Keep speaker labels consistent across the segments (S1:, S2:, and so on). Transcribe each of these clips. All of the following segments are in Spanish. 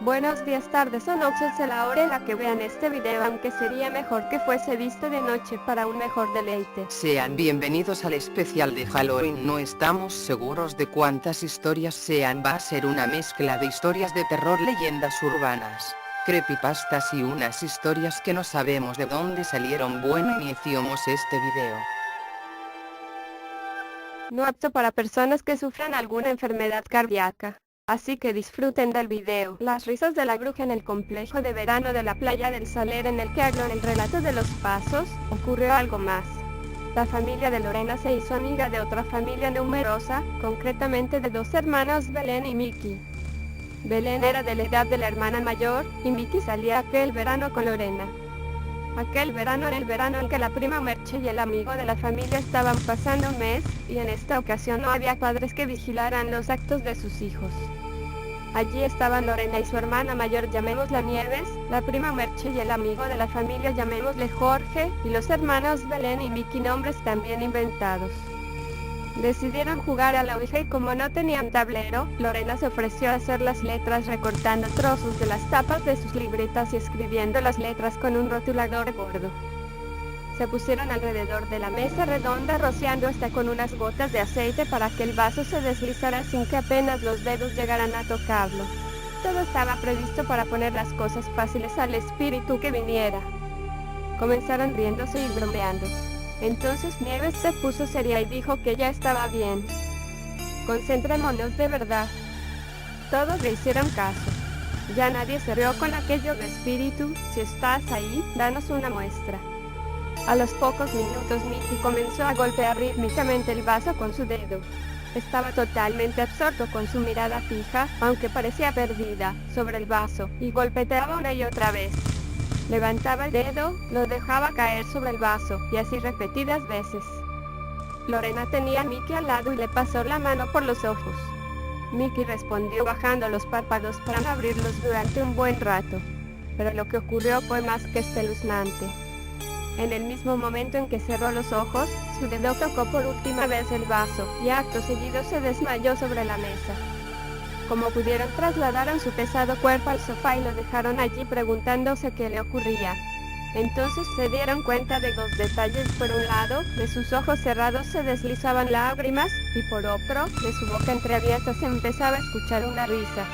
S1: Buenos días, tardes o noches a la hora en la que vean este video, aunque sería mejor que fuese visto de noche para un mejor deleite.
S2: Sean bienvenidos al especial de Halloween. No estamos seguros de cuántas historias sean. Va a ser una mezcla de historias de terror, leyendas urbanas, creepypastas y unas historias que no sabemos de dónde salieron. Bueno, iniciamos este video.
S1: No apto para personas que sufran alguna enfermedad cardíaca. Así que disfruten del video. Las risas de la bruja en el complejo de verano de la playa del Saler, en el que habló en el relato de los pasos, ocurrió algo más. La familia de Lorena se hizo amiga de otra familia numerosa, concretamente de dos hermanos, Belén y Miki. Belén era de la edad de la hermana mayor, y Miki salía aquel verano con Lorena. Aquel verano era el verano en que la prima Merche y el amigo de la familia estaban pasando un mes, y en esta ocasión no había padres que vigilaran los actos de sus hijos. Allí estaban Lorena y su hermana mayor, llamémosla Nieves, la prima Merche y el amigo de la familia, llamémosle Jorge, y los hermanos Belén y Miki, nombres también inventados. Decidieron jugar a la ouija y como no tenían tablero, Lorena se ofreció a hacer las letras recortando trozos de las tapas de sus libretas y escribiendo las letras con un rotulador gordo. Se pusieron alrededor de la mesa redonda rociando hasta con unas gotas de aceite para que el vaso se deslizara sin que apenas los dedos llegaran a tocarlo. Todo estaba previsto para poner las cosas fáciles al espíritu que viniera. Comenzaron riéndose y bromeando. Entonces Nieves se puso seria y dijo que ya estaba bien. Concentrémonos de verdad. Todos le hicieron caso. Ya nadie se rió con aquello de espíritu. Si estás ahí, danos una muestra. A los pocos minutos Miki comenzó a golpear rítmicamente el vaso con su dedo. Estaba totalmente absorto con su mirada fija, aunque parecía perdida, sobre el vaso, y golpeteaba una y otra vez. Levantaba el dedo, lo dejaba caer sobre el vaso, y así repetidas veces. Lorena tenía a Miki al lado y le pasó la mano por los ojos. Miki respondió bajando los párpados para no abrirlos durante un buen rato. Pero lo que ocurrió fue más que espeluznante. En el mismo momento en que cerró los ojos, su dedo tocó por última vez el vaso, y acto seguido se desmayó sobre la mesa. Como pudieron, trasladaron su pesado cuerpo al sofá y lo dejaron allí preguntándose qué le ocurría. Entonces se dieron cuenta de dos detalles. Por un lado, de sus ojos cerrados se deslizaban lágrimas, y por otro, de su boca entreabierta se empezaba a escuchar una risa.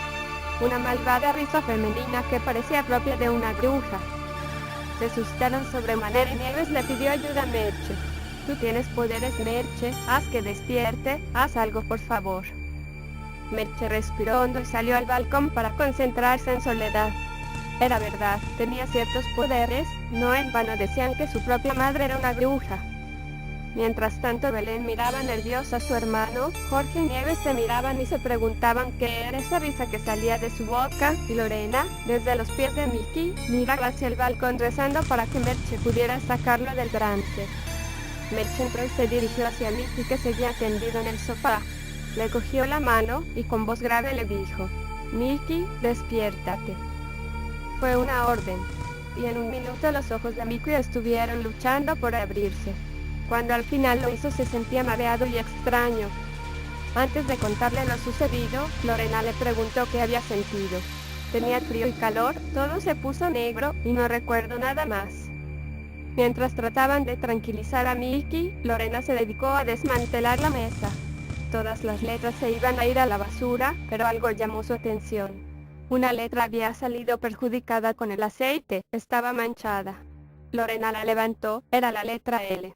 S1: Una malvada risa femenina que parecía propia de una bruja. Se asustaron sobremanera y Nieves le pidió ayuda a Merche. Tú tienes poderes, Merche, haz que despierte, haz algo por favor. Merche respiró hondo y salió al balcón para concentrarse en soledad. Era verdad, tenía ciertos poderes, no en vano decían que su propia madre era una bruja. Mientras tanto Belén miraba nerviosa a su hermano, Jorge y Nieves se miraban y se preguntaban qué era esa risa que salía de su boca, y Lorena, desde los pies de Miki, miraba hacia el balcón rezando para que Merche pudiera sacarlo del trance. Merche entró y se dirigió hacia Miki, que seguía tendido en el sofá. Le cogió la mano y con voz grave le dijo: Miki, despiértate. Fue una orden, y en un minuto los ojos de Miki estuvieron luchando por abrirse. Cuando al final lo hizo se sentía mareado y extraño. Antes de contarle lo sucedido, Lorena le preguntó qué había sentido. Tenía frío y calor, todo se puso negro, y no recuerdo nada más. Mientras trataban de tranquilizar a Miki, Lorena se dedicó a desmantelar la mesa. Todas las letras se iban a ir a la basura, pero algo llamó su atención. Una letra había salido perjudicada con el aceite, estaba manchada. Lorena la levantó, era la letra L.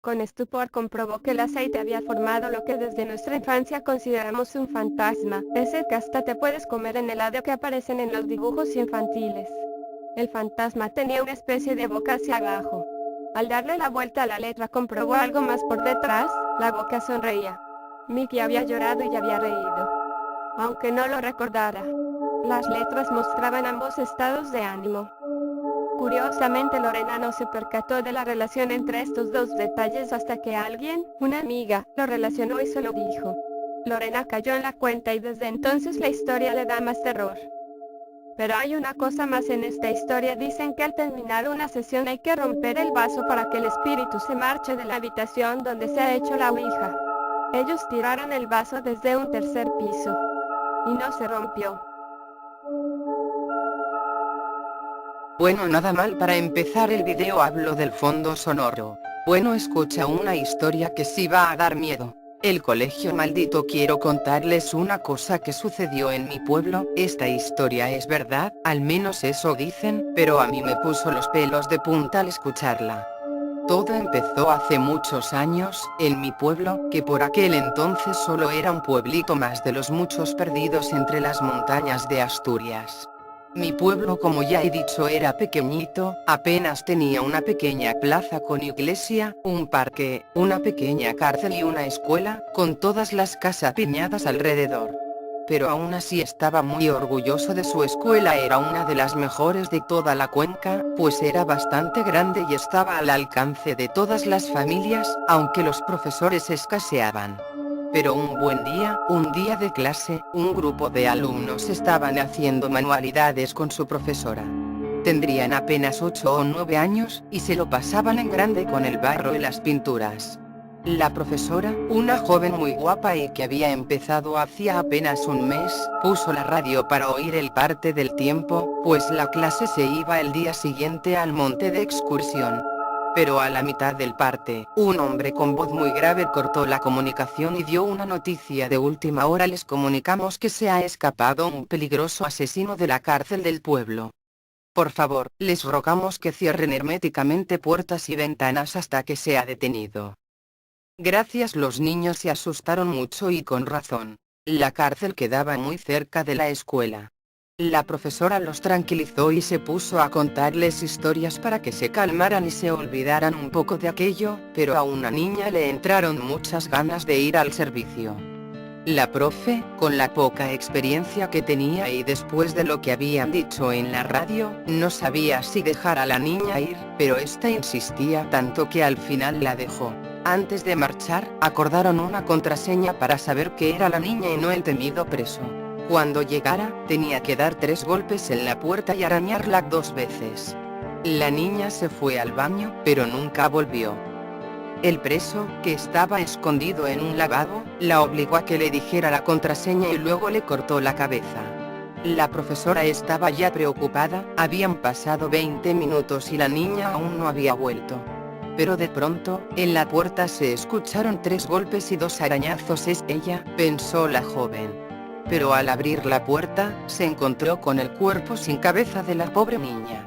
S1: Con estupor comprobó que el aceite había formado lo que desde nuestra infancia consideramos un fantasma, ese que hasta te puedes comer en helado que aparecen en los dibujos infantiles. El fantasma tenía una especie de boca hacia abajo. Al darle la vuelta a la letra comprobó algo más por detrás, la boca sonreía. Miki había llorado y había reído. Aunque no lo recordara, las letras mostraban ambos estados de ánimo. Curiosamente Lorena no se percató de la relación entre estos dos detalles hasta que alguien, una amiga, lo relacionó y se lo dijo. Lorena cayó en la cuenta y desde entonces la historia le da más terror. Pero hay una cosa más en esta historia. Dicen que al terminar una sesión hay que romper el vaso para que el espíritu se marche de la habitación donde se ha hecho la ouija. Ellos tiraron el vaso desde un tercer piso y no se rompió.
S2: Bueno, nada mal para empezar el video, hablo del fondo sonoro. Bueno, escucha una historia que sí va a dar miedo. El colegio maldito. Quiero contarles una cosa que sucedió en mi pueblo. Esta historia es verdad, al menos eso dicen, pero a mí me puso los pelos de punta al escucharla. Todo empezó hace muchos años, en mi pueblo, que por aquel entonces solo era un pueblito más de los muchos perdidos entre las montañas de Asturias. Mi pueblo, como ya he dicho, era pequeñito, apenas tenía una pequeña plaza con iglesia, un parque, una pequeña cárcel y una escuela, con todas las casas piñadas alrededor. Pero aún así estaba muy orgulloso de su escuela, era una de las mejores de toda la cuenca, pues era bastante grande y estaba al alcance de todas las familias, aunque los profesores escaseaban. Pero un buen día, un día de clase, un grupo de alumnos estaban haciendo manualidades con su profesora. Tendrían apenas 8 o 9 años, y se lo pasaban en grande con el barro y las pinturas. La profesora, una joven muy guapa y que había empezado hacía apenas un mes, puso la radio para oír el parte del tiempo, pues la clase se iba el día siguiente al monte de excursión. Pero a la mitad del parte, un hombre con voz muy grave cortó la comunicación y dio una noticia de última hora: les comunicamos que se ha escapado un peligroso asesino de la cárcel del pueblo. Por favor, les rogamos que cierren herméticamente puertas y ventanas hasta que sea detenido. Gracias. Los niños se asustaron mucho y con razón. La cárcel quedaba muy cerca de la escuela. La profesora los tranquilizó y se puso a contarles historias para que se calmaran y se olvidaran un poco de aquello, pero a una niña le entraron muchas ganas de ir al servicio. La profe, con la poca experiencia que tenía y después de lo que habían dicho en la radio, no sabía si dejar a la niña ir, pero esta insistía tanto que al final la dejó. Antes de marchar, acordaron una contraseña para saber que era la niña y no el temido preso. Cuando llegara, tenía que dar 3 golpes en la puerta y arañarla 2 veces. La niña se fue al baño, pero nunca volvió. El preso, que estaba escondido en un lavabo, la obligó a que le dijera la contraseña y luego le cortó la cabeza. La profesora estaba ya preocupada, habían pasado 20 minutos y la niña aún no había vuelto. Pero de pronto, en la puerta se escucharon 3 golpes y 2 arañazos. Es ella, pensó la joven. Pero al abrir la puerta, se encontró con el cuerpo sin cabeza de la pobre niña.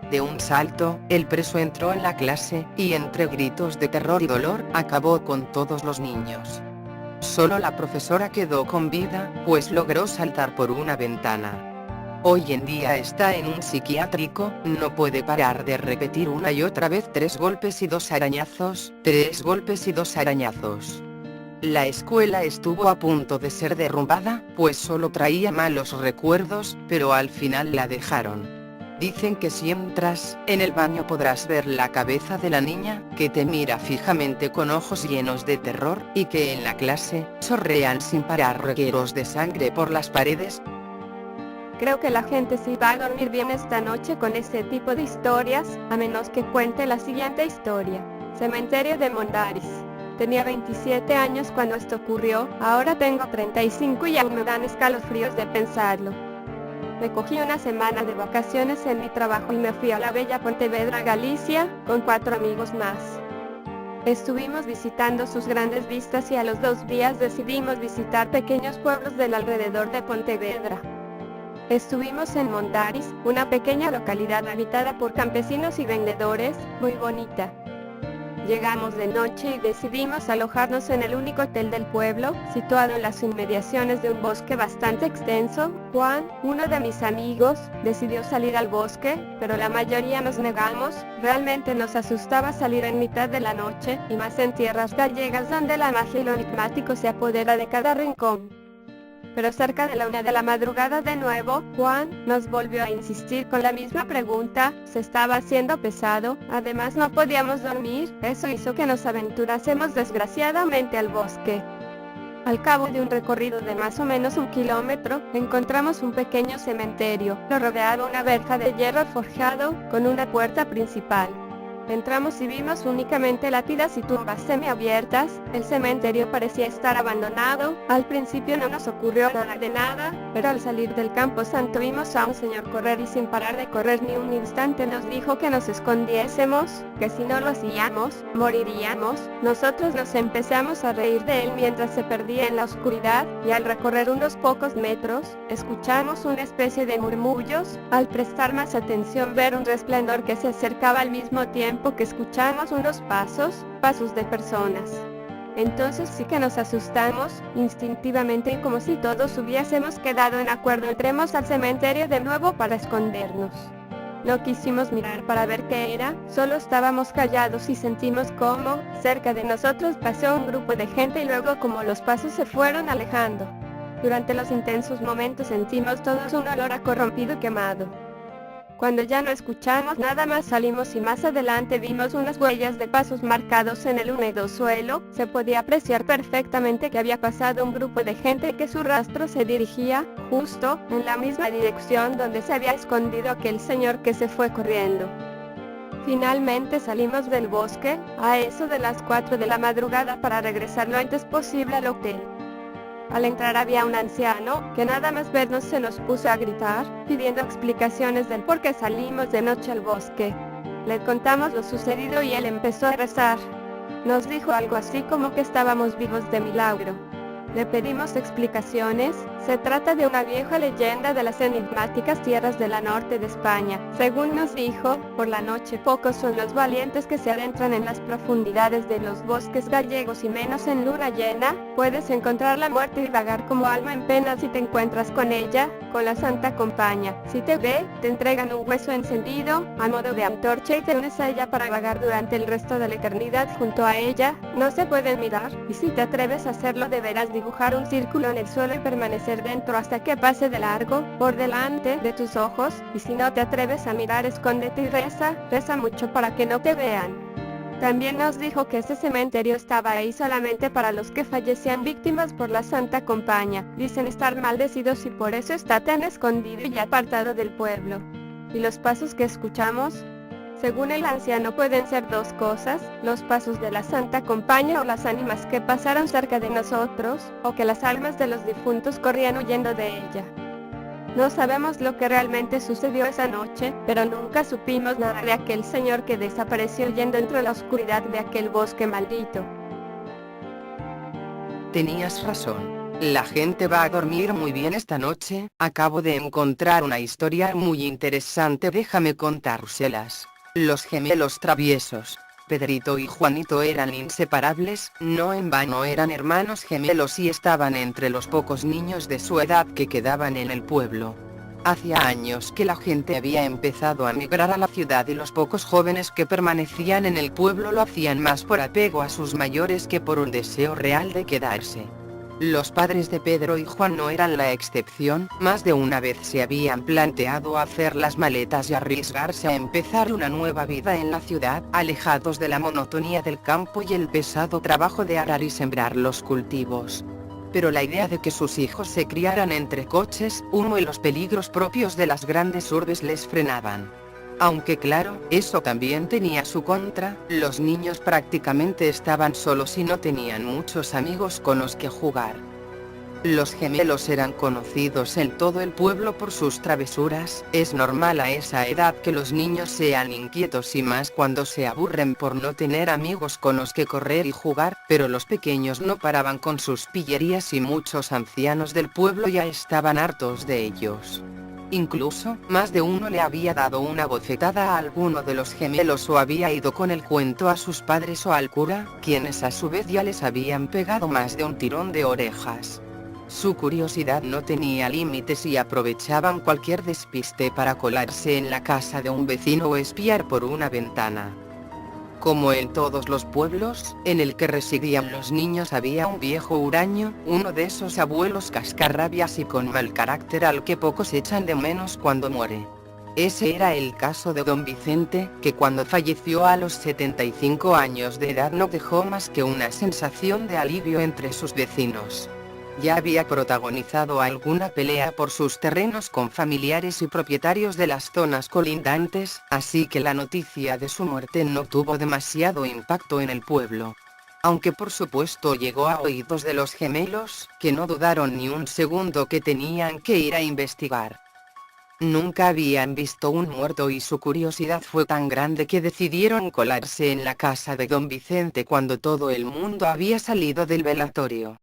S2: De un salto, el preso entró en la clase, y entre gritos de terror y dolor, acabó con todos los niños. Solo la profesora quedó con vida, pues logró saltar por una ventana. Hoy en día está en un psiquiátrico, no puede parar de repetir una y otra vez: 3 golpes y 2 arañazos, 3 golpes y 2 arañazos. La escuela estuvo a punto de ser derrumbada, pues solo traía malos recuerdos, pero al final la dejaron. Dicen que si entras en el baño podrás ver la cabeza de la niña, que te mira fijamente con ojos llenos de terror, y que en la clase chorrean sin parar regueros de sangre por las paredes.
S1: Creo que la gente sí va a dormir bien esta noche con este tipo de historias, a menos que cuente la siguiente historia. Cementerio de Mondaris. Tenía 27 años cuando esto ocurrió, ahora tengo 35 y aún me dan escalofríos de pensarlo. Me cogí una semana de vacaciones en mi trabajo y me fui a la bella Pontevedra, Galicia, con 4 amigos más. Estuvimos visitando sus grandes vistas y a los 2 días decidimos visitar pequeños pueblos del alrededor de Pontevedra. Estuvimos en Mondaris, una pequeña localidad habitada por campesinos y vendedores, muy bonita. Llegamos de noche y decidimos alojarnos en el único hotel del pueblo, situado en las inmediaciones de un bosque bastante extenso. Juan, uno de mis amigos, decidió salir al bosque, pero la mayoría nos negamos. Realmente nos asustaba salir en mitad de la noche, y más en tierras gallegas donde la magia y lo enigmático se apodera de cada rincón. Pero cerca de la 1 de la madrugada de nuevo, Juan nos volvió a insistir con la misma pregunta. Se estaba haciendo pesado, además no podíamos dormir, eso hizo que nos aventurásemos desgraciadamente al bosque. Al cabo de un recorrido de más o menos 1 kilómetro, encontramos un pequeño cementerio. Lo rodeaba una verja de hierro forjado, con una puerta principal. Entramos y vimos únicamente lápidas y tumbas semiabiertas. El cementerio parecía estar abandonado. Al principio no nos ocurrió nada de nada, pero al salir del camposanto vimos a un señor correr y sin parar de correr ni un instante nos dijo que nos escondiésemos, que si no lo hacíamos, moriríamos. Nosotros nos empezamos a reír de él mientras se perdía en la oscuridad, y al recorrer unos pocos metros, escuchamos una especie de murmullos. Al prestar más atención, ver un resplandor que se acercaba al mismo tiempo que escuchamos unos pasos de personas. Entonces sí que nos asustamos, instintivamente, y como si todos hubiésemos quedado en acuerdo, entremos al cementerio de nuevo para escondernos. No quisimos mirar para ver qué era, solo estábamos callados y sentimos como, cerca de nosotros pasó un grupo de gente y luego como los pasos se fueron alejando. Durante los intensos momentos sentimos todos un olor a corrompido y quemado. Cuando ya no escuchamos nada más salimos y más adelante vimos unas huellas de pasos marcados en el húmedo suelo. Se podía apreciar perfectamente que había pasado un grupo de gente y que su rastro se dirigía, justo, en la misma dirección donde se había escondido aquel señor que se fue corriendo. Finalmente salimos del bosque, a eso de las 4 de la madrugada para regresar lo antes posible al hotel. Al entrar había un anciano, que nada más vernos se nos puso a gritar, pidiendo explicaciones del por qué salimos de noche al bosque. Le contamos lo sucedido y él empezó a rezar. Nos dijo algo así como que estábamos vivos de milagro. Le pedimos explicaciones. Se trata de una vieja leyenda de las enigmáticas tierras de la norte de España. Según nos dijo, por la noche pocos son los valientes que se adentran en las profundidades de los bosques gallegos y menos en luna llena. Puedes encontrar la muerte y vagar como alma en pena si te encuentras con ella, con la Santa Compaña. Si te ve, te entregan un hueso encendido, a modo de antorcha y te unes a ella para vagar durante el resto de la eternidad junto a ella. No se pueden mirar, y si te atreves a hacerlo deberás dibujar un círculo en el suelo y permanecer dentro hasta que pase de largo, por delante de tus ojos, y si no te atreves a mirar, escóndete y reza mucho para que no te vean. También nos dijo que ese cementerio estaba ahí solamente para los que fallecían víctimas por la Santa Compaña. Dicen estar maldecidos y por eso está tan escondido y apartado del pueblo. ¿Y los pasos que escuchamos? Según el anciano pueden ser dos cosas, los pasos de la Santa Compaña o las ánimas que pasaron cerca de nosotros, o que las almas de los difuntos corrían huyendo de ella. No sabemos lo que realmente sucedió esa noche, pero nunca supimos nada de aquel señor que desapareció yendo entre la oscuridad de aquel bosque maldito.
S2: Tenías razón. La gente va a dormir muy bien esta noche. Acabo de encontrar una historia muy interesante, déjame contárselas. Los gemelos traviesos, Pedrito y Juanito, eran inseparables, no en vano eran hermanos gemelos y estaban entre los pocos niños de su edad que quedaban en el pueblo. Hacía años que la gente había empezado a migrar a la ciudad y los pocos jóvenes que permanecían en el pueblo lo hacían más por apego a sus mayores que por un deseo real de quedarse. Los padres de Pedro y Juan no eran la excepción, más de una vez se habían planteado hacer las maletas y arriesgarse a empezar una nueva vida en la ciudad, alejados de la monotonía del campo y el pesado trabajo de arar y sembrar los cultivos. Pero la idea de que sus hijos se criaran entre coches, humo y los peligros propios de las grandes urbes les frenaban. Aunque claro, eso también tenía su contra, los niños prácticamente estaban solos y no tenían muchos amigos con los que jugar. Los gemelos eran conocidos en todo el pueblo por sus travesuras. Es normal a esa edad que los niños sean inquietos y más cuando se aburren por no tener amigos con los que correr y jugar, pero los pequeños no paraban con sus pillerías y muchos ancianos del pueblo ya estaban hartos de ellos. Incluso, más de uno le había dado una bofetada a alguno de los gemelos o había ido con el cuento a sus padres o al cura, quienes a su vez ya les habían pegado más de un tirón de orejas. Su curiosidad no tenía límites y aprovechaban cualquier despiste para colarse en la casa de un vecino o espiar por una ventana. Como en todos los pueblos, en el que residían los niños había un viejo huraño, uno de esos abuelos cascarrabias y con mal carácter al que pocos echan de menos cuando muere. Ese era el caso de don Vicente, que cuando falleció a los 75 años de edad no dejó más que una sensación de alivio entre sus vecinos. ya había protagonizado alguna pelea por sus terrenos con familiares y propietarios de las zonas colindantes, así que la noticia de su muerte no tuvo demasiado impacto en el pueblo. Aunque por supuesto llegó a oídos de los gemelos, que no dudaron ni un segundo que tenían que ir a investigar. Nunca habían visto un muerto y su curiosidad fue tan grande que decidieron colarse en la casa de don Vicente cuando todo el mundo había salido del velatorio.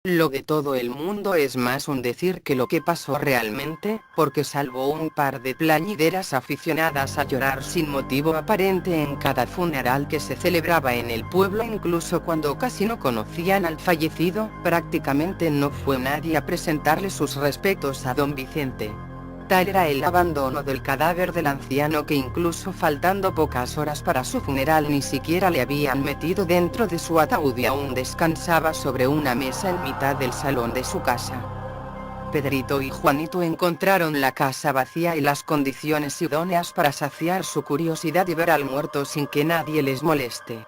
S2: Lo de todo el mundo es más un decir que lo que pasó realmente, porque salvo un par de plañideras aficionadas a llorar sin motivo aparente en cada funeral que se celebraba en el pueblo, incluso cuando casi no conocían al fallecido, prácticamente no fue nadie a presentarle sus respetos a don Vicente. Tal era el abandono del cadáver del anciano que incluso faltando pocas horas para su funeral ni siquiera le habían metido dentro de su ataúd y aún descansaba sobre una mesa en mitad del salón de su casa. Pedrito y Juanito encontraron la casa vacía y las condiciones idóneas para saciar su curiosidad y ver al muerto sin que nadie les moleste.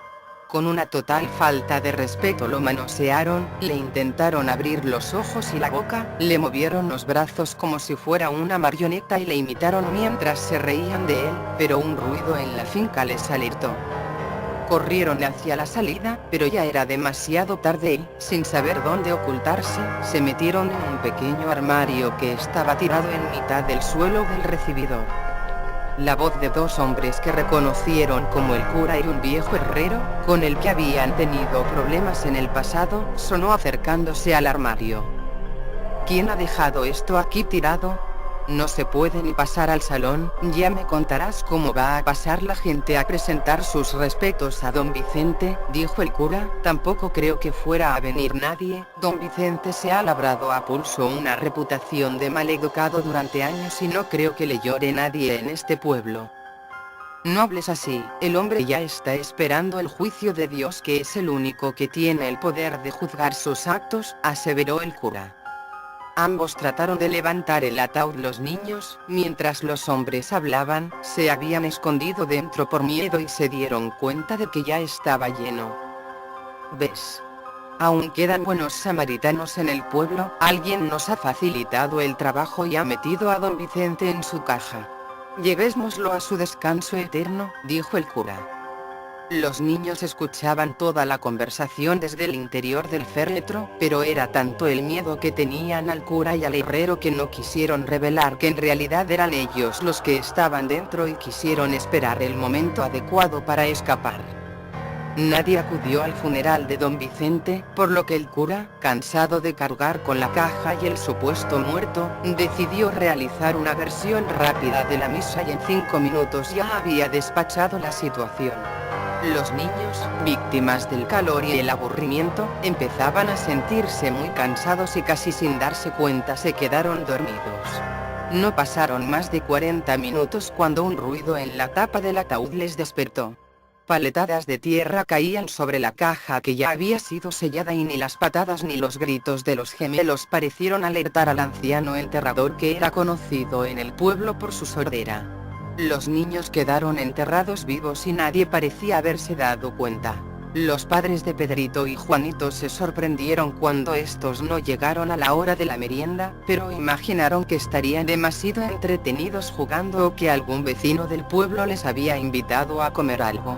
S2: Con una total falta de respeto lo manosearon, le intentaron abrir los ojos y la boca, le movieron los brazos como si fuera una marioneta y le imitaron mientras se reían de él, pero un ruido en la finca les alertó. Corrieron hacia la salida, pero ya era demasiado tarde y, sin saber dónde ocultarse, se metieron en un pequeño armario que estaba tirado en mitad del suelo del recibidor. La voz de dos hombres que reconocieron como el cura y un viejo herrero, con el que habían tenido problemas en el pasado, sonó acercándose al armario. ¿Quién ha dejado esto aquí tirado? No se puede ni pasar al salón, ya me contarás cómo va a pasar la gente a presentar sus respetos a don Vicente, dijo el cura. Tampoco creo que fuera a venir nadie, don Vicente se ha labrado a pulso una reputación de maleducado durante años y no creo que le llore nadie en este pueblo. No hables así, el hombre ya está esperando el juicio de Dios que es el único que tiene el poder de juzgar sus actos, aseveró el cura. Ambos trataron de levantar el ataúd. Los niños, mientras los hombres hablaban, se habían escondido dentro por miedo y se dieron cuenta de que ya estaba lleno. ¿Ves? Aún quedan buenos samaritanos en el pueblo, alguien nos ha facilitado el trabajo y ha metido a don Vicente en su caja. Llevémoslo a su descanso eterno, dijo el cura. Los niños escuchaban toda la conversación desde el interior del féretro, pero era tanto el miedo que tenían al cura y al herrero que no quisieron revelar que en realidad eran ellos los que estaban dentro y quisieron esperar el momento adecuado para escapar. Nadie acudió al funeral de don Vicente, por lo que el cura, cansado de cargar con la caja y el supuesto muerto, decidió realizar una versión rápida de la misa y en 5 minutos ya había despachado la situación. Los niños, víctimas del calor y el aburrimiento, empezaban a sentirse muy cansados y casi sin darse cuenta se quedaron dormidos. No pasaron más de 40 minutos cuando un ruido en la tapa del ataúd les despertó. Paletadas de tierra caían sobre la caja que ya había sido sellada y ni las patadas ni los gritos de los gemelos parecieron alertar al anciano enterrador que era conocido en el pueblo por su sordera. Los niños quedaron enterrados vivos y nadie parecía haberse dado cuenta. Los padres de Pedrito y Juanito se sorprendieron cuando estos no llegaron a la hora de la merienda, pero imaginaron que estarían demasiado entretenidos jugando o que algún vecino del pueblo les había invitado a comer algo.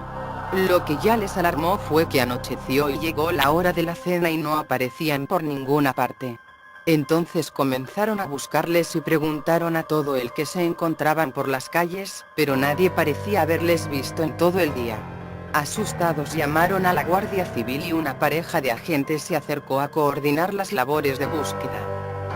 S2: Lo que ya les alarmó fue que anocheció y llegó la hora de la cena y no aparecían por ninguna parte. Entonces comenzaron a buscarles y preguntaron a todo el que se encontraban por las calles, pero nadie parecía haberles visto en todo el día. Asustados llamaron a la Guardia Civil y una pareja de agentes se acercó a coordinar las labores de búsqueda.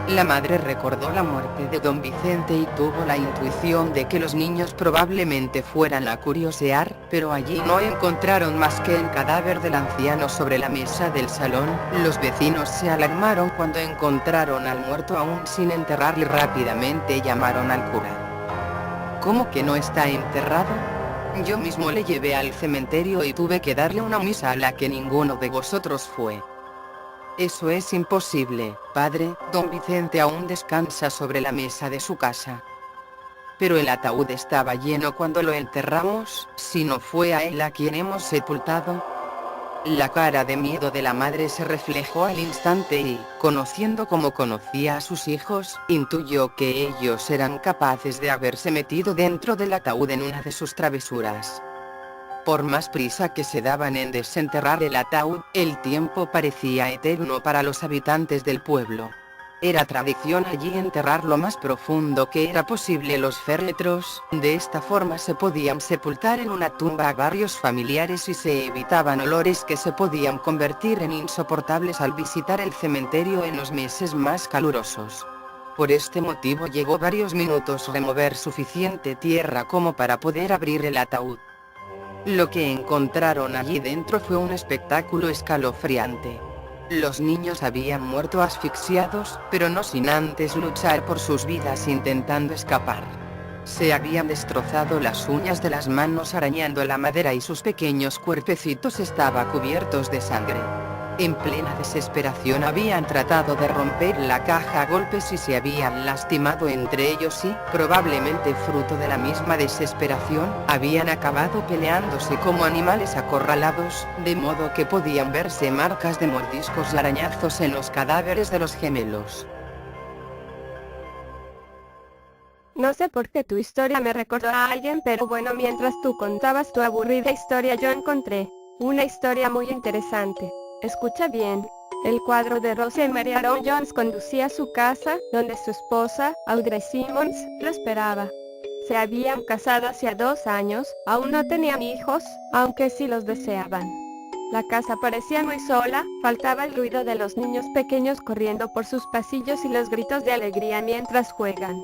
S2: La madre recordó la muerte de don Vicente y tuvo la intuición de que los niños probablemente fueran a curiosear, pero allí no encontraron más que el cadáver del anciano sobre la mesa del salón. Los vecinos se alarmaron cuando encontraron al muerto aún sin enterrar y rápidamente llamaron al cura. ¿Cómo que no está enterrado? Yo mismo le llevé al cementerio y tuve que darle una misa a la que ninguno de vosotros fue. Eso es imposible, padre, don Vicente aún descansa sobre la mesa de su casa. Pero el ataúd estaba lleno cuando lo enterramos, si no fue a él a quien hemos sepultado. La cara de miedo de la madre se reflejó al instante y, conociendo como conocía a sus hijos, intuyó que ellos eran capaces de haberse metido dentro del ataúd en una de sus travesuras. Por más prisa que se daban en desenterrar el ataúd, el tiempo parecía eterno para los habitantes del pueblo. Era tradición allí enterrar lo más profundo que era posible los féretros, de esta forma se podían sepultar en una tumba a varios familiares y se evitaban olores que se podían convertir en insoportables al visitar el cementerio en los meses más calurosos. Por este motivo llevó varios minutos remover suficiente tierra como para poder abrir el ataúd. Lo que encontraron allí dentro fue un espectáculo escalofriante. Los niños habían muerto asfixiados, pero no sin antes luchar por sus vidas intentando escapar. Se habían destrozado las uñas de las manos arañando la madera y sus pequeños cuerpecitos estaban cubiertos de sangre. En plena desesperación habían tratado de romper la caja a golpes y se habían lastimado entre ellos y, probablemente fruto de la misma desesperación, habían acabado peleándose como animales acorralados, de modo que podían verse marcas de mordiscos y arañazos en los cadáveres de los gemelos.
S1: No sé por qué tu historia me recordó a alguien, pero bueno, mientras tú contabas tu aburrida historia yo encontré una historia muy interesante. Escucha bien. El cuadro de Rosemary Aaron Jones conducía a su casa, donde su esposa, Audrey Simmons, lo esperaba. Se habían casado hacía 2 años, aún no tenían hijos, aunque sí los deseaban. La casa parecía muy sola, faltaba el ruido de los niños pequeños corriendo por sus pasillos y los gritos de alegría mientras juegan.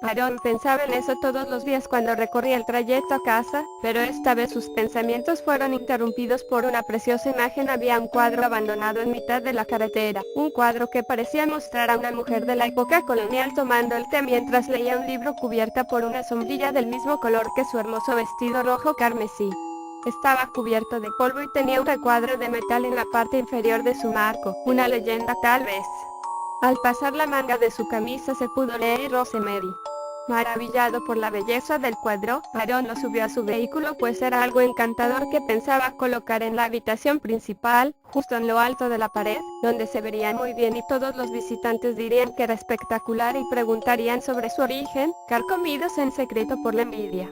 S1: Aaron pensaba en eso todos los días cuando recorría el trayecto a casa, pero esta vez sus pensamientos fueron interrumpidos por una preciosa imagen. Había un cuadro abandonado en mitad de la carretera, un cuadro que parecía mostrar a una mujer de la época colonial tomando el té mientras leía un libro cubierta por una sombrilla del mismo color que su hermoso vestido rojo carmesí. Estaba cubierto de polvo y tenía un recuadro de metal en la parte inferior de su marco, una leyenda tal vez. Al pasar la manga de su camisa se pudo leer Rosemary. Maravillado por la belleza del cuadro, Aaron lo subió a su vehículo pues era algo encantador que pensaba colocar en la habitación principal, justo en lo alto de la pared, donde se vería muy bien y todos los visitantes dirían que era espectacular y preguntarían sobre su origen, carcomidos en secreto por la envidia.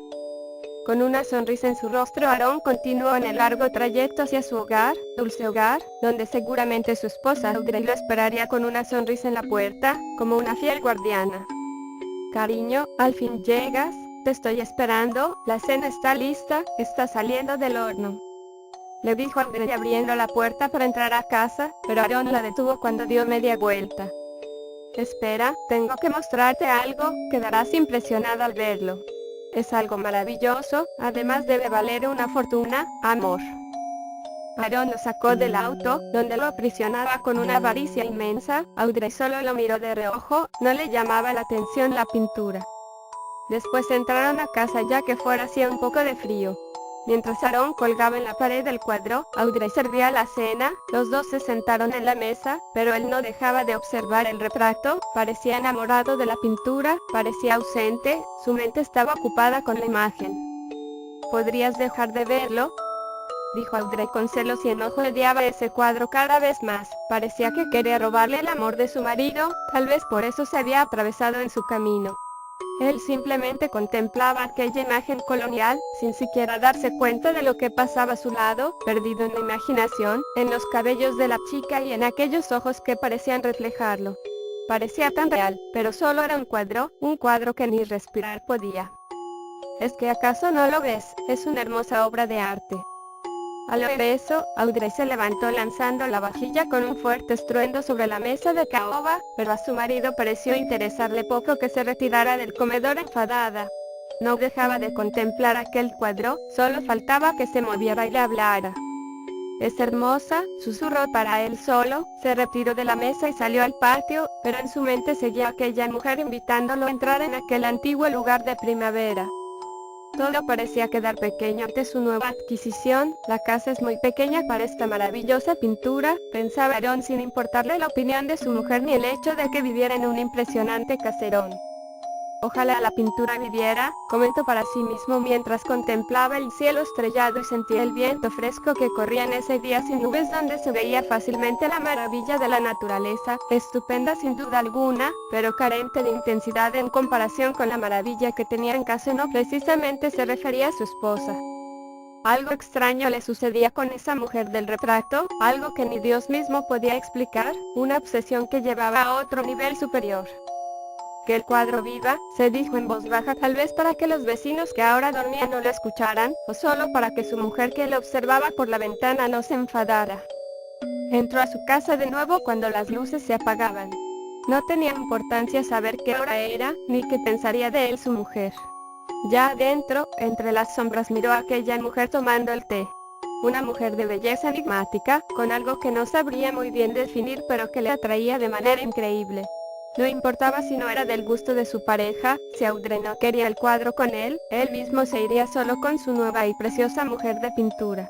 S1: Con una sonrisa en su rostro, Aaron continuó en el largo trayecto hacia su hogar, dulce hogar, donde seguramente su esposa Audrey lo esperaría con una sonrisa en la puerta, como una fiel guardiana. Cariño, al fin llegas, te estoy esperando, la cena está lista, está saliendo del horno. Le dijo Audrey abriendo la puerta para entrar a casa, pero Aaron la detuvo cuando dio media vuelta. Espera, tengo que mostrarte algo, quedarás impresionada al verlo. Es algo maravilloso, además debe valer una fortuna, amor. Aaron lo sacó del auto, donde lo aprisionaba con una avaricia inmensa. Audrey solo lo miró de reojo, no le llamaba la atención la pintura. Después entraron a casa ya que fuera hacía un poco de frío. Mientras Aaron colgaba en la pared el cuadro, Audrey servía la cena, los dos se sentaron en la mesa, pero él no dejaba de observar el retrato, parecía enamorado de la pintura, parecía ausente, su mente estaba ocupada con la imagen. ¿Podrías dejar de verlo?, dijo Audrey con celos y enojo. Odiaba ese cuadro cada vez más, parecía que quería robarle el amor de su marido, tal vez por eso se había atravesado en su camino. Él simplemente contemplaba aquella imagen colonial, sin siquiera darse cuenta de lo que pasaba a su lado, perdido en la imaginación, en los cabellos de la chica y en aquellos ojos que parecían reflejarlo. Parecía tan real, pero solo era un cuadro que ni respirar podía. ¿Es que acaso no lo ves? Es una hermosa obra de arte. Al oír eso, Audrey se levantó lanzando la vajilla con un fuerte estruendo sobre la mesa de caoba, pero a su marido pareció interesarle poco que se retirara del comedor enfadada. No dejaba de contemplar aquel cuadro, solo faltaba que se moviera y le hablara. Es hermosa, susurró para él solo, se retiró de la mesa y salió al patio, pero en su mente seguía aquella mujer invitándolo a entrar en aquel antiguo lugar de primavera. Todo parecía quedar pequeño ante su nueva adquisición. La casa es muy pequeña para esta maravillosa pintura, pensaba Aaron sin importarle la opinión de su mujer ni el hecho de que viviera en un impresionante caserón. Ojalá la pintura viviera, comentó para sí mismo mientras contemplaba el cielo estrellado y sentía el viento fresco que corría en ese día sin nubes donde se veía fácilmente la maravilla de la naturaleza, estupenda sin duda alguna, pero carente de intensidad en comparación con la maravilla que tenía en casa. No precisamente se refería a su esposa. Algo extraño le sucedía con esa mujer del retrato, algo que ni Dios mismo podía explicar, una obsesión que llevaba a otro nivel superior. Que el cuadro viva, se dijo en voz baja, tal vez para que los vecinos que ahora dormían no lo escucharan, o solo para que su mujer que lo observaba por la ventana no se enfadara. Entró a su casa de nuevo cuando las luces se apagaban. No tenía importancia saber qué hora era, ni qué pensaría de él su mujer. Ya adentro, entre las sombras miró a aquella mujer tomando el té. Una mujer de belleza enigmática, con algo que no sabría muy bien definir pero que le atraía de manera increíble. No importaba si no era del gusto de su pareja, si Audrey no quería el cuadro con él mismo se iría solo con su nueva y preciosa mujer de pintura.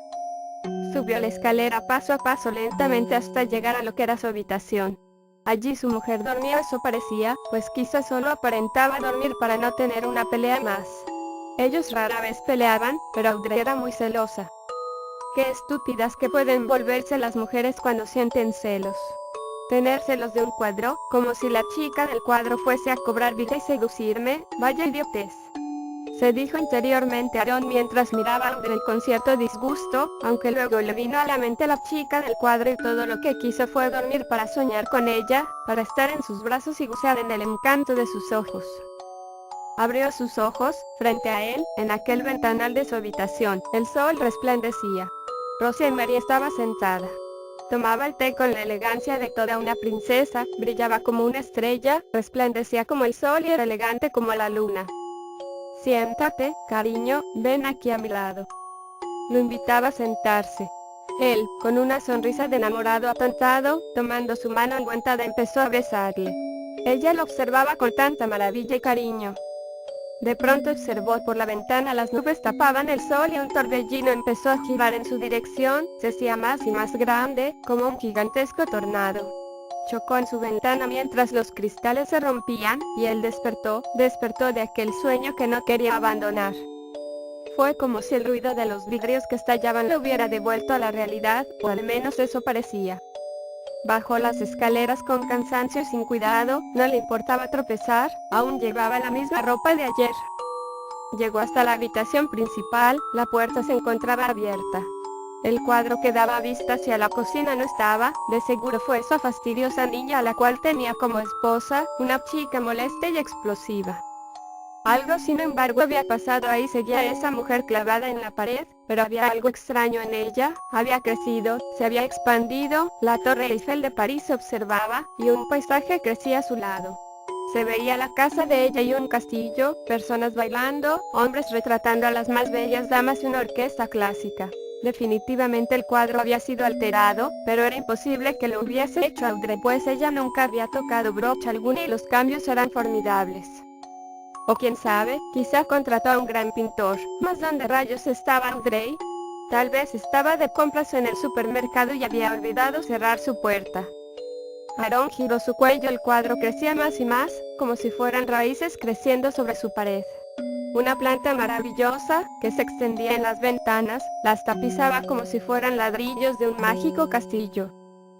S1: Subió la escalera paso a paso lentamente hasta llegar a lo que era su habitación. Allí su mujer dormía, eso parecía, pues quizá solo aparentaba dormir para no tener una pelea más. Ellos rara vez peleaban, pero Audrey era muy celosa. Qué estúpidas que pueden volverse las mujeres cuando sienten celos. Tener celos de un cuadro, como si la chica del cuadro fuese a cobrar vida y seducirme, vaya idiotez. Se dijo interiormente Aaron mientras miraba a Audrey con cierto disgusto, aunque luego le vino a la mente la chica del cuadro y todo lo que quiso fue dormir para soñar con ella, para estar en sus brazos y gozar en el encanto de sus ojos. Abrió sus ojos, frente a él, en aquel ventanal de su habitación, el sol resplandecía. Rosemary estaba sentada. Tomaba el té con la elegancia de toda una princesa, brillaba como una estrella, resplandecía como el sol y era elegante como la luna. Siéntate, cariño, ven aquí a mi lado. Lo invitaba a sentarse. Él, con una sonrisa de enamorado atontado, tomando su mano enguantada empezó a besarle. Ella lo observaba con tanta maravilla y cariño. De pronto observó por la ventana las nubes tapaban el sol y un torbellino empezó a girar en su dirección, se hacía más y más grande, como un gigantesco tornado. Chocó en su ventana mientras los cristales se rompían, y él despertó de aquel sueño que no quería abandonar. Fue como si el ruido de los vidrios que estallaban lo hubiera devuelto a la realidad, o al menos eso parecía. Bajó las escaleras con cansancio y sin cuidado, no le importaba tropezar, aún llevaba la misma ropa de ayer. Llegó hasta la habitación principal, la puerta se encontraba abierta. El cuadro que daba vista hacia la cocina no estaba, de seguro fue esa fastidiosa niña a la cual tenía como esposa, una chica molesta y explosiva. Algo sin embargo había pasado ahí, seguía esa mujer clavada en la pared, pero había algo extraño en ella, había crecido, se había expandido, la Torre Eiffel de París se observaba, y un paisaje crecía a su lado. Se veía la casa de ella y un castillo, personas bailando, hombres retratando a las más bellas damas y una orquesta clásica. Definitivamente el cuadro había sido alterado, pero era imposible que lo hubiese hecho Audrey, pues ella nunca había tocado brocha alguna y los cambios eran formidables. O quién sabe, quizá contrató a un gran pintor. ¿Mas dónde rayos estaba Audrey? Tal vez estaba de compras en el supermercado y había olvidado cerrar su puerta. Aaron giró su cuello, el cuadro crecía más y más, como si fueran raíces creciendo sobre su pared. Una planta maravillosa, que se extendía en las ventanas, las tapizaba como si fueran ladrillos de un mágico castillo.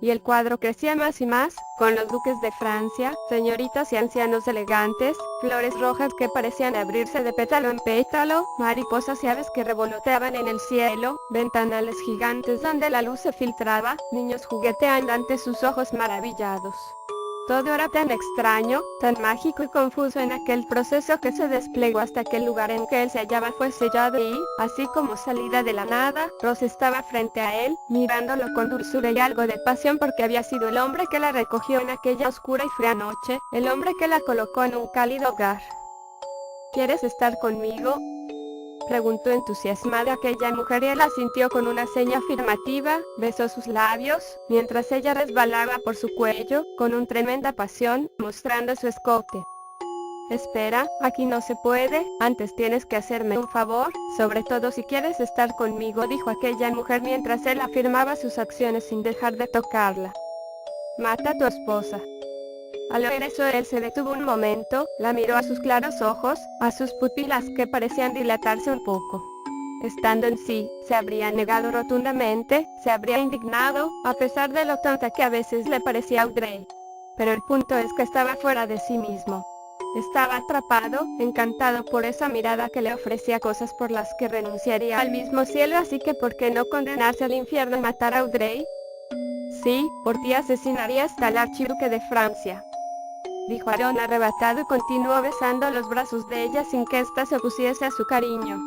S1: Y el cuadro crecía más y más, con los duques de Francia, señoritas y ancianos elegantes, flores rojas que parecían abrirse de pétalo en pétalo, mariposas y aves que revoloteaban en el cielo, ventanales gigantes donde la luz se filtraba, niños jugueteando ante sus ojos maravillados. Todo era tan extraño, tan mágico y confuso en aquel proceso que se desplegó hasta que el lugar en que él se hallaba fue sellado y, así como salida de la nada, Rose estaba frente a él, mirándolo con dulzura y algo de pasión porque había sido el hombre que la recogió en aquella oscura y fría noche, el hombre que la colocó en un cálido hogar. ¿Quieres estar conmigo?, preguntó entusiasmada aquella mujer y él asintió con una seña afirmativa, besó sus labios, mientras ella resbalaba por su cuello, con una tremenda pasión, mostrando su escote. Espera, aquí no se puede, antes tienes que hacerme un favor, sobre todo si quieres estar conmigo, dijo aquella mujer mientras él afirmaba sus acciones sin dejar de tocarla. Mata a tu esposa. Al oír eso él se detuvo un momento, la miró a sus claros ojos, a sus pupilas que parecían dilatarse un poco. Estando en sí, se habría negado rotundamente, se habría indignado, a pesar de lo tonta que a veces le parecía Audrey. Pero el punto es que estaba fuera de sí mismo. Estaba atrapado, encantado por esa mirada que le ofrecía cosas por las que renunciaría al mismo cielo, así que ¿por qué no condenarse al infierno y matar a Audrey? Sí, por ti asesinaría hasta el archiduque de Francia, dijo Aaron arrebatado y continuó besando los brazos de ella sin que ésta se opusiese a su cariño.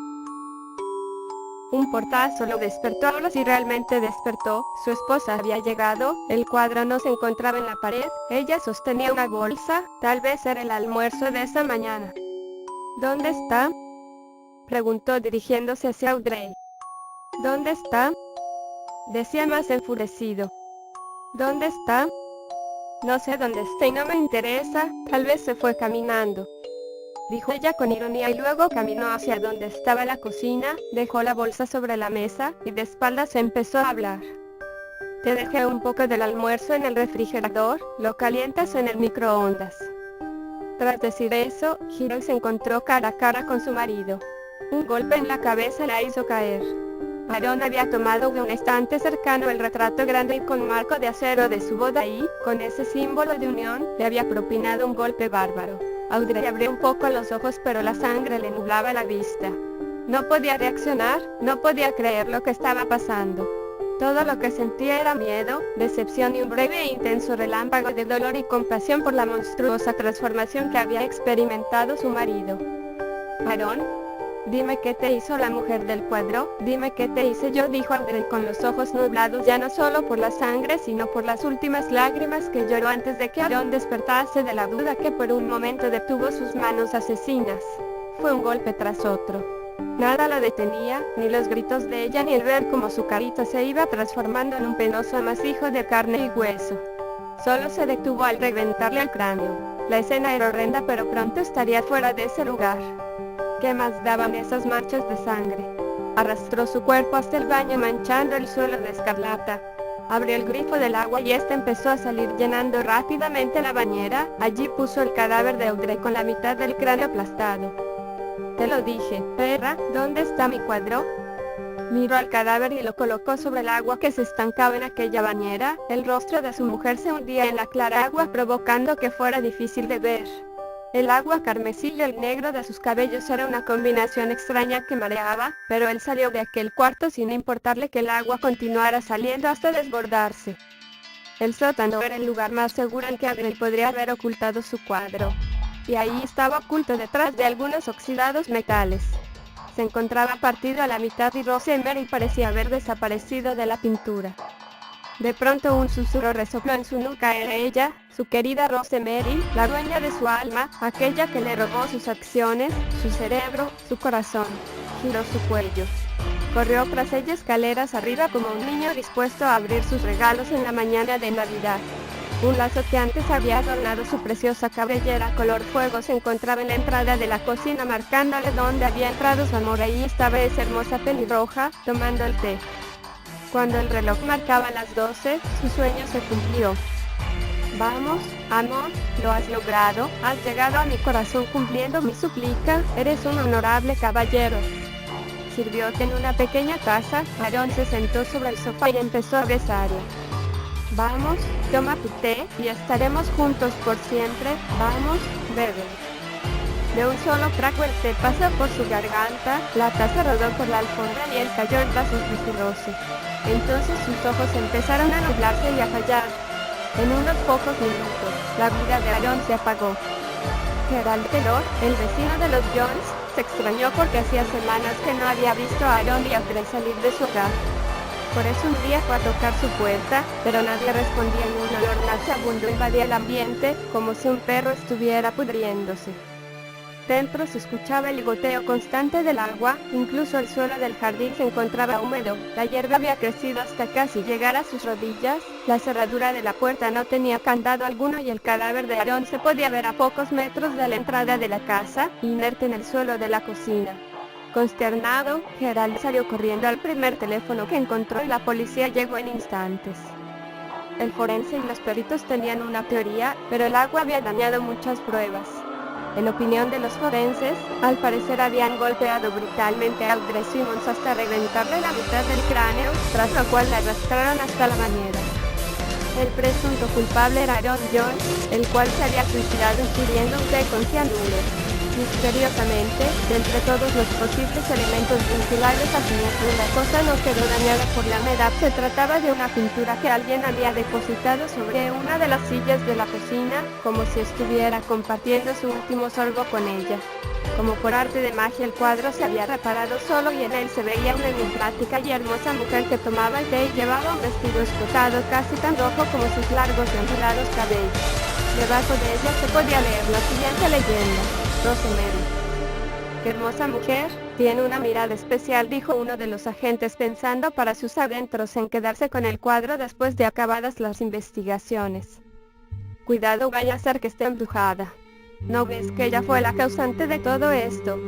S1: Un portazo lo despertó. Ahora sí realmente despertó. Su esposa había llegado, el cuadro no se encontraba en la pared, ella sostenía una bolsa, tal vez era el almuerzo de esa mañana. ¿Dónde está?, preguntó dirigiéndose hacia Audrey. ¿Dónde está?, decía más enfurecido. ¿Dónde está? No sé dónde está y no me interesa, tal vez se fue caminando, dijo ella con ironía y luego caminó hacia donde estaba la cocina, dejó la bolsa sobre la mesa y de espaldas empezó a hablar. Te dejé un poco del almuerzo en el refrigerador, lo calientas en el microondas. Tras decir eso, giró y se encontró cara a cara con su marido. Un golpe en la cabeza la hizo caer. Aaron había tomado de un estante cercano el retrato grande y con marco de acero de su boda y, con ese símbolo de unión, le había propinado un golpe bárbaro. Audrey abrió un poco los ojos pero la sangre le nublaba la vista. No podía reaccionar, no podía creer lo que estaba pasando. Todo lo que sentía era miedo, decepción y un breve e intenso relámpago de dolor y compasión por la monstruosa transformación que había experimentado su marido. Aaron, dime qué te hizo la mujer del cuadro, dime qué te hice yo, dijo Audrey con los ojos nublados ya no solo por la sangre sino por las últimas lágrimas que lloró antes de que Aaron despertase de la duda que por un momento detuvo sus manos asesinas. Fue un golpe tras otro. Nada la detenía, ni los gritos de ella ni el ver cómo su carita se iba transformando en un penoso amasijo de carne y hueso. Solo se detuvo al reventarle el cráneo. La escena era horrenda pero pronto estaría fuera de ese lugar. ¿Qué más daban esas manchas de sangre? Arrastró su cuerpo hasta el baño manchando el suelo de escarlata. Abrió el grifo del agua y este empezó a salir llenando rápidamente la bañera. Allí puso el cadáver de Audrey con la mitad del cráneo aplastado. Te lo dije, perra, ¿dónde está mi cuadro? Miró al cadáver y lo colocó sobre el agua que se estancaba en aquella bañera. El rostro de su mujer se hundía en la clara agua provocando que fuera difícil de ver. El agua carmesí y el negro de sus cabellos era una combinación extraña que mareaba, pero él salió de aquel cuarto sin importarle que el agua continuara saliendo hasta desbordarse. El sótano era el lugar más seguro en que Audrey podría haber ocultado su cuadro. Y ahí estaba oculto detrás de algunos oxidados metales. Se encontraba partido a la mitad y Rosemary parecía haber desaparecido de la pintura. De pronto un susurro resopló en su nuca. Era ella, su querida Rosemary, la dueña de su alma, aquella que le robó sus acciones, su cerebro, su corazón. Giró su cuello. Corrió tras ella escaleras arriba como un niño dispuesto a abrir sus regalos en la mañana de Navidad. Un lazo que antes había adornado su preciosa cabellera color fuego se encontraba en la entrada de la cocina marcándole dónde había entrado su amor. Ahí estaba esa hermosa pelirroja, tomando el té. Cuando el reloj marcaba las 12, su sueño se cumplió. Vamos, amor, lo has logrado, has llegado a mi corazón cumpliendo mi súplica, eres un honorable caballero. Sirvióte en una pequeña taza. Aaron se sentó sobre el sofá y empezó a besarla. Vamos, toma tu té, y estaremos juntos por siempre, vamos, bebe. De un solo trago el té pasó por su garganta, la taza rodó por la alfombra y él cayó en brazos de su Rose. Entonces sus ojos empezaron a nublarse y a fallar. En unos pocos minutos, la vida de Aaron se apagó. Gerald Taylor, el vecino de los Jones, se extrañó porque hacía semanas que no había visto a Aaron y a Audrey salir de su hogar. Por eso un día fue a tocar su puerta, pero nadie respondía y un olor nauseabundo invadía el ambiente, como si un perro estuviera pudriéndose. Dentro se escuchaba el goteo constante del agua, incluso el suelo del jardín se encontraba húmedo, la hierba había crecido hasta casi llegar a sus rodillas, la cerradura de la puerta no tenía candado alguno y el cadáver de Aaron se podía ver a pocos metros de la entrada de la casa, inerte en el suelo de la cocina. Consternado, Gerald salió corriendo al primer teléfono que encontró y la policía llegó en instantes. El forense y los peritos tenían una teoría, pero el agua había dañado muchas pruebas. En opinión de los forenses, al parecer habían golpeado brutalmente a Audrey Simmons hasta reventarle la mitad del cráneo, tras lo cual la arrastraron hasta la bañera. El presunto culpable era John Jones, el cual se había suicidado ingiriendo un té con cianuro. Misteriosamente, de entre todos los posibles elementos vinculados a su muerte, la cosa no quedó dañada por la humedad. Se trataba de una pintura que alguien había depositado sobre una de las sillas de la cocina, como si estuviera compartiendo su último sorbo con ella. Como por arte de magia, el cuadro se había reparado solo y en él se veía una enigmática y hermosa mujer que tomaba el té y llevaba un vestido escotado casi tan rojo como sus largos y ondulados cabellos. Debajo de ella se podía leer la siguiente leyenda: Rosemary. ¡Qué hermosa mujer! Tiene una mirada especial, dijo uno de los agentes pensando para sus adentros en quedarse con el cuadro después de acabadas las investigaciones. Cuidado, vaya a ser que esté embrujada. ¿No ves que ella fue la causante de todo esto?,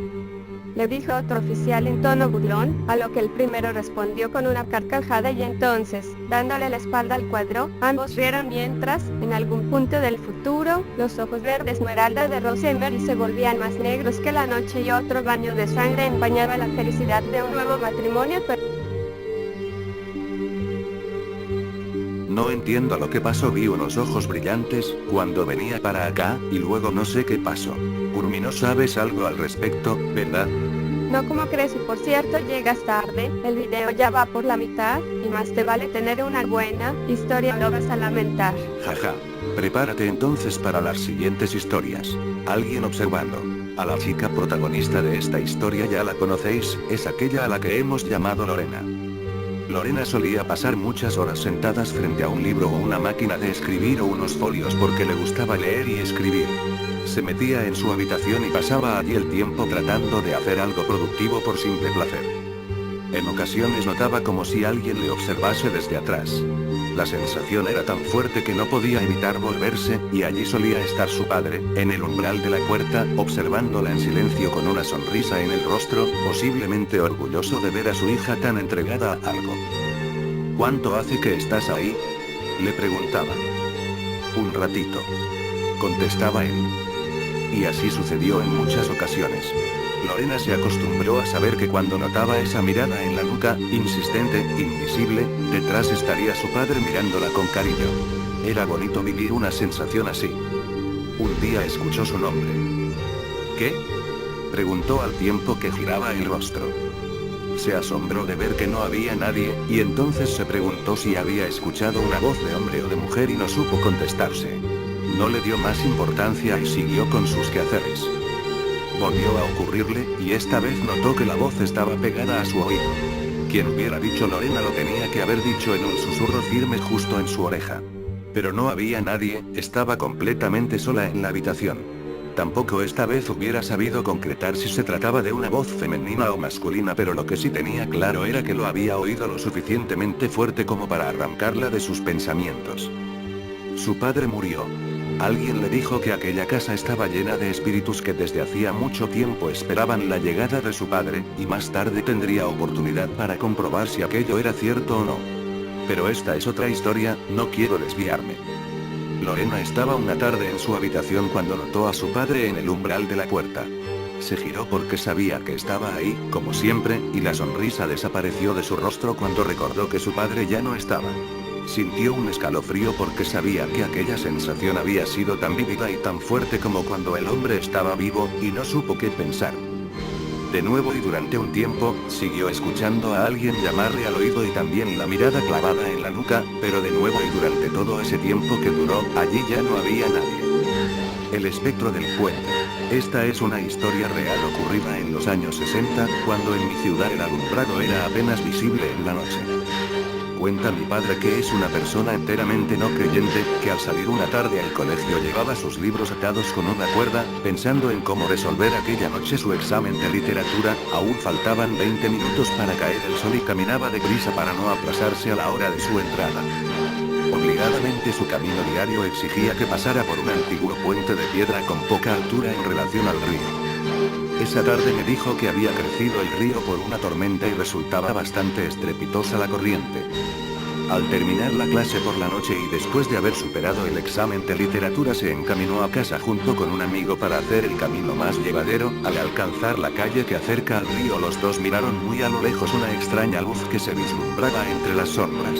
S1: le dijo otro oficial en tono burlón, a lo que el primero respondió con una carcajada y entonces, dándole la espalda al cuadro, ambos rieron mientras, en algún punto del futuro, los ojos verdes esmeralda de Rosemary se volvían más negros que la noche y otro baño de sangre empañaba la felicidad de un nuevo matrimonio.
S3: No entiendo lo que pasó, vi unos ojos brillantes cuando venía para acá, y luego no sé qué pasó. Urmi, no sabes algo al respecto, ¿verdad?
S1: No, ¿cómo crees? Y por cierto, llegas tarde, el video ya va por la mitad, y más te vale tener una buena historia, no vas a lamentar.
S3: Jaja. Prepárate entonces para las siguientes historias. Alguien observando. A la chica protagonista de esta historia ya la conocéis, es aquella a la que hemos llamado Lorena. Lorena solía pasar muchas horas sentadas frente a un libro o una máquina de escribir o unos folios porque le gustaba leer y escribir. Se metía en su habitación y pasaba allí el tiempo tratando de hacer algo productivo por simple placer. En ocasiones notaba como si alguien le observase desde atrás. La sensación era tan fuerte que no podía evitar volverse, y allí solía estar su padre, en el umbral de la puerta, observándola en silencio con una sonrisa en el rostro, posiblemente orgulloso de ver a su hija tan entregada a algo. ¿Cuánto hace que estás ahí?, le preguntaba. Un ratito, contestaba él. Y así sucedió en muchas ocasiones. Lorena se acostumbró a saber que cuando notaba esa mirada en la nuca, insistente, invisible, detrás estaría su padre mirándola con cariño. Era bonito vivir una sensación así. Un día escuchó su nombre. ¿Qué?, preguntó al tiempo que giraba el rostro. Se asombró de ver que no había nadie, y entonces se preguntó si había escuchado una voz de hombre o de mujer y no supo contestarse. No le dio más importancia y siguió con sus quehaceres. Volvió a ocurrirle, y esta vez notó que la voz estaba pegada a su oído. Quien hubiera dicho Lorena lo tenía que haber dicho en un susurro firme justo en su oreja. Pero no había nadie, estaba completamente sola en la habitación. Tampoco esta vez hubiera sabido concretar si se trataba de una voz femenina o masculina, pero lo que sí tenía claro era que lo había oído lo suficientemente fuerte como para arrancarla de sus pensamientos. Su padre murió. Alguien le dijo que aquella casa estaba llena de espíritus que desde hacía mucho tiempo esperaban la llegada de su padre, y más tarde tendría oportunidad para comprobar si aquello era cierto o no. Pero esta es otra historia, no quiero desviarme. Lorena estaba una tarde en su habitación cuando notó a su padre en el umbral de la puerta. Se giró porque sabía que estaba ahí, como siempre, y la sonrisa desapareció de su rostro cuando recordó que su padre ya no estaba. Sintió un escalofrío porque sabía que aquella sensación había sido tan vívida y tan fuerte como cuando el hombre estaba vivo, y no supo qué pensar. De nuevo y durante un tiempo, siguió escuchando a alguien llamarle al oído y también la mirada clavada en la nuca, pero de nuevo y durante todo ese tiempo que duró, allí ya no había nadie. El espectro del puente. Esta es una historia real ocurrida en los años 60, cuando en mi ciudad el alumbrado era apenas visible en la noche. Cuenta mi padre que es una persona enteramente no creyente, que al salir una tarde al colegio llevaba sus libros atados con una cuerda, pensando en cómo resolver aquella noche su examen de literatura. Aún faltaban 20 minutos para caer el sol y caminaba deprisa para no aplazarse a la hora de su entrada. Obligadamente su camino diario exigía que pasara por un antiguo puente de piedra con poca altura en relación al río. Esa tarde me dijo que había crecido el río por una tormenta y resultaba bastante estrepitosa la corriente. Al terminar la clase por la noche y después de haber superado el examen de literatura se encaminó a casa junto con un amigo para hacer el camino más llevadero. Al alcanzar la calle que acerca al río los dos miraron muy a lo lejos una extraña luz que se vislumbraba entre las sombras.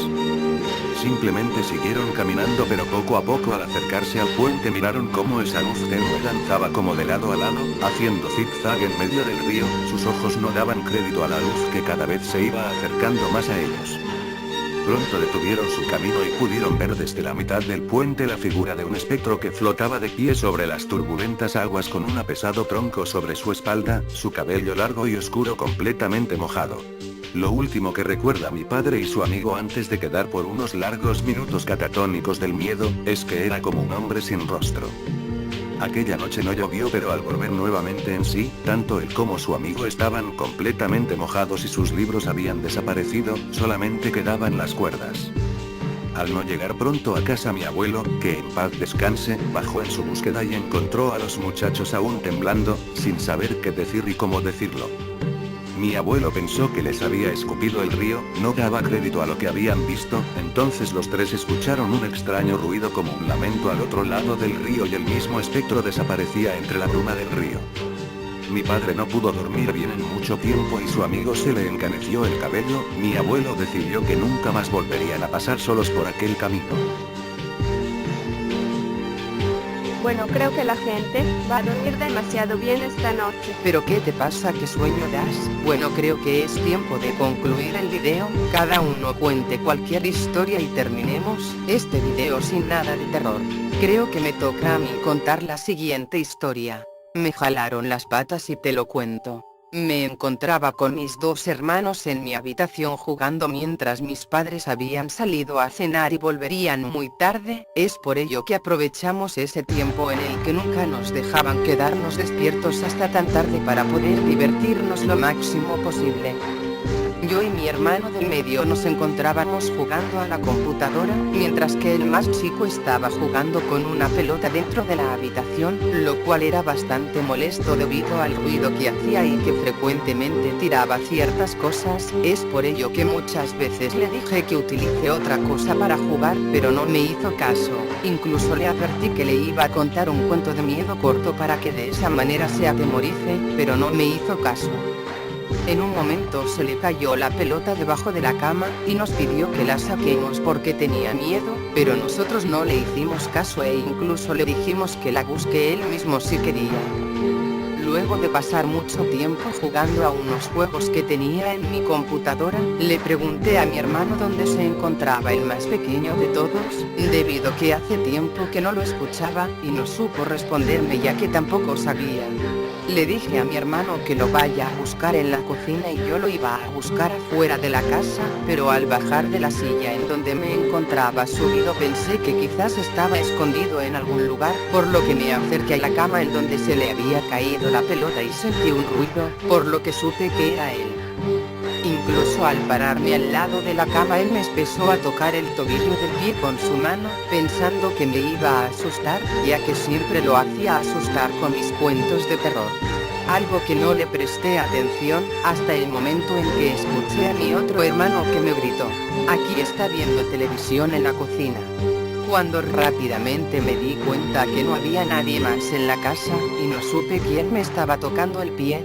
S3: Simplemente siguieron caminando pero poco a poco al acercarse al puente miraron cómo esa luz tenue danzaba como de lado a lado, haciendo zigzag en medio del río. Sus ojos no daban crédito a la luz que cada vez se iba acercando más a ellos. Pronto detuvieron su camino y pudieron ver desde la mitad del puente la figura de un espectro que flotaba de pie sobre las turbulentas aguas con un pesado tronco sobre su espalda, su cabello largo y oscuro completamente mojado. Lo último que recuerda mi padre y su amigo antes de quedar por unos largos minutos catatónicos del miedo, es que era como un hombre sin rostro. Aquella noche no llovió pero al volver nuevamente en sí, tanto él como su amigo estaban completamente mojados y sus libros habían desaparecido, solamente quedaban las cuerdas. Al no llegar pronto a casa mi abuelo, que en paz descanse, bajó en su búsqueda y encontró a los muchachos aún temblando, sin saber qué decir y cómo decirlo. Mi abuelo pensó que les había escupido el río, no daba crédito a lo que habían visto, entonces los tres escucharon un extraño ruido como un lamento al otro lado del río y el mismo espectro desaparecía entre la bruma del río. Mi padre no pudo dormir bien en mucho tiempo y su amigo se le encaneció el cabello. Mi abuelo decidió que nunca más volverían a pasar solos por aquel camino.
S1: Bueno, creo que la gente va a dormir demasiado bien esta noche.
S2: ¿Pero qué te pasa? ¿Qué sueño das? Bueno, creo que es tiempo de concluir el video. Cada uno cuente cualquier historia y terminemos este video sin nada de terror. Creo que me toca a mí contar la siguiente historia. Me jalaron las patas y te lo cuento. Me encontraba con mis dos hermanos en mi habitación jugando mientras mis padres habían salido a cenar y volverían muy tarde. Es por ello que aprovechamos ese tiempo en el que nunca nos dejaban quedarnos despiertos hasta tan tarde para poder divertirnos lo máximo posible. Yo y mi hermano del medio nos encontrábamos jugando a la computadora, mientras que el más chico estaba jugando con una pelota dentro de la habitación, lo cual era bastante molesto debido al ruido que hacía y que frecuentemente tiraba ciertas cosas. Es por ello que muchas veces le dije que utilice otra cosa para jugar, pero no me hizo caso. Incluso le advertí que le iba a contar un cuento de miedo corto para que de esa manera se atemorice, pero no me hizo caso. En un momento se le cayó la pelota debajo de la cama, y nos pidió que la saquemos porque tenía miedo, pero nosotros no le hicimos caso e incluso le dijimos que la busque él mismo si quería. Luego de pasar mucho tiempo jugando a unos juegos que tenía en mi computadora, le pregunté a mi hermano dónde se encontraba el más pequeño de todos, debido que hace tiempo que no lo escuchaba, y no supo responderme ya que tampoco sabía. Le dije a mi hermano que lo vaya a buscar en la cocina y yo lo iba a buscar afuera de la casa, pero al bajar de la silla en donde me encontraba subido pensé que quizás estaba escondido en algún lugar, por lo que me acerqué a la cama en donde se le había caído la pelota y sentí un ruido, por lo que supe que era él. Incluso al pararme al lado de la cama él me empezó a tocar el tobillo del pie con su mano, pensando que me iba a asustar, ya que siempre lo hacía asustar con mis cuentos de terror. Algo que no le presté atención, hasta el momento en que escuché a mi otro hermano que me gritó: "Aquí está viendo televisión en la cocina". Cuando rápidamente me di cuenta que no había nadie más en la casa, y no supe quién me estaba tocando el pie.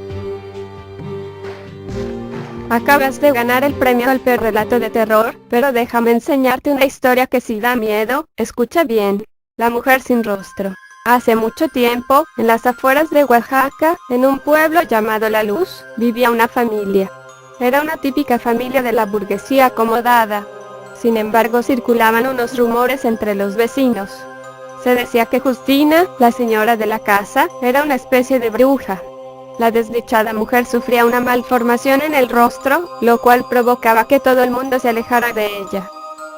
S1: Acabas de ganar el premio al peor relato de terror, pero déjame enseñarte una historia que sí da miedo. Escucha bien. La mujer sin rostro. Hace mucho tiempo, en las afueras de Oaxaca, en un pueblo llamado La Luz, vivía una familia. Era una típica familia de la burguesía acomodada. Sin embargo, circulaban unos rumores entre los vecinos. Se decía que Justina, la señora de la casa, era una especie de bruja. La desdichada mujer sufría una malformación en el rostro, lo cual provocaba que todo el mundo se alejara de ella.